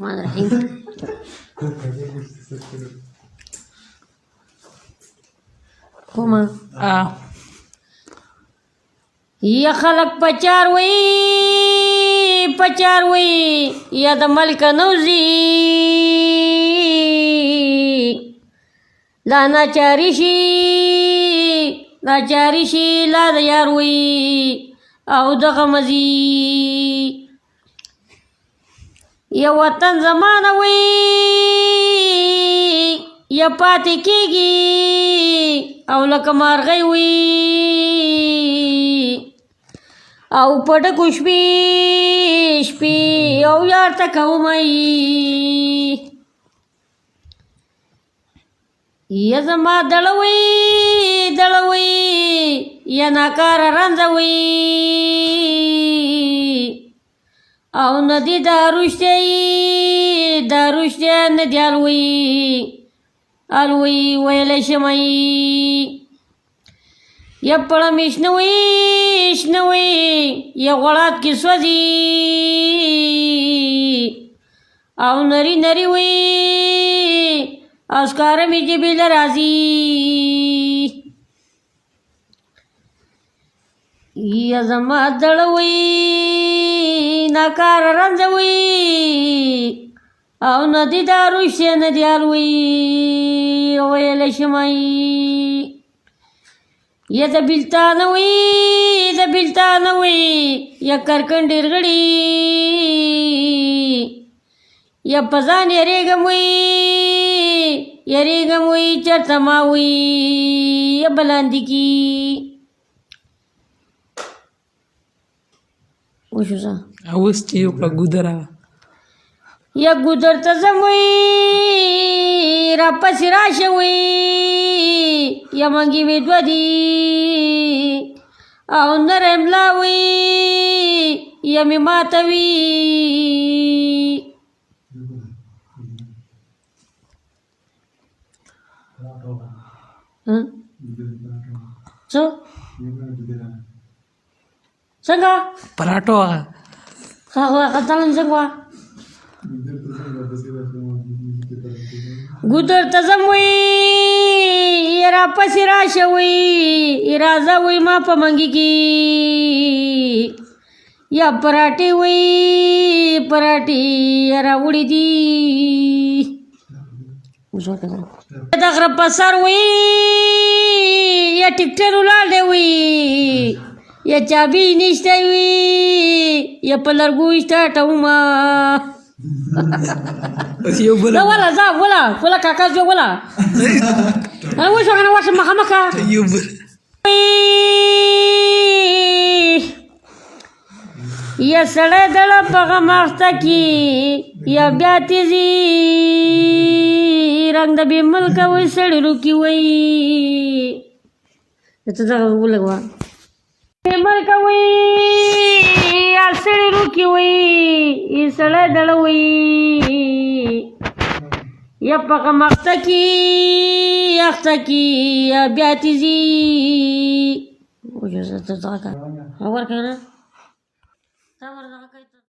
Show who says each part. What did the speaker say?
Speaker 1: الرحمن الرحیم. کومه یا خلق پچار وی یا د ملک نوزی لا ناچاری شي لا د یار وی او دغه مزی یا وطن زمانه وی یا پاتې کېږي او لکه مارغی وی او پټکو شپې او یار ته کومای یا زما دړوي یا ناکار رنځوي او ندی داروشته ندی الوی ویل شمای یا پړم شنوي یا غړات کې سوځي او نری وي اسکار می جبل راضي یا زما دړوي ناکار رنځوي او ندی داروشته ندی الوی ویل شمای یا د بلتان وی یا کرکنډیر غړي یا پزان یریګم وی چرته ما وی یا بلاندې کی وشوزا
Speaker 2: اوس چې یو په ګودرا
Speaker 1: یا ګودر ته زموي را پسې راشوي یا منګي می دو دی او نرم لاوي یا می ماتوي څو څنګه
Speaker 2: پراټو
Speaker 1: هغه کتلن څنګه ګودر ته زموي را پسې راشوي راځه وي ما په منګي کې یا پراټي را وړي دي د غره په سر وي یا ټیکټر ولاړ وي یا چابي نشته وي یا په لرګو سټاټ وما لا ولا ذا ولا كاكا جو ولا انا وش مخا یا سړی دړه په غماخته کې یا بیا تیزي رنګ د بې ملکه وی سړی روکي وی ته دغه ولګوه بې ملکه وی یا سړی روکي وی سړی دړه وی یا په غماخته کې یا بیا تیزي وجه زه ته دغه خبر کنه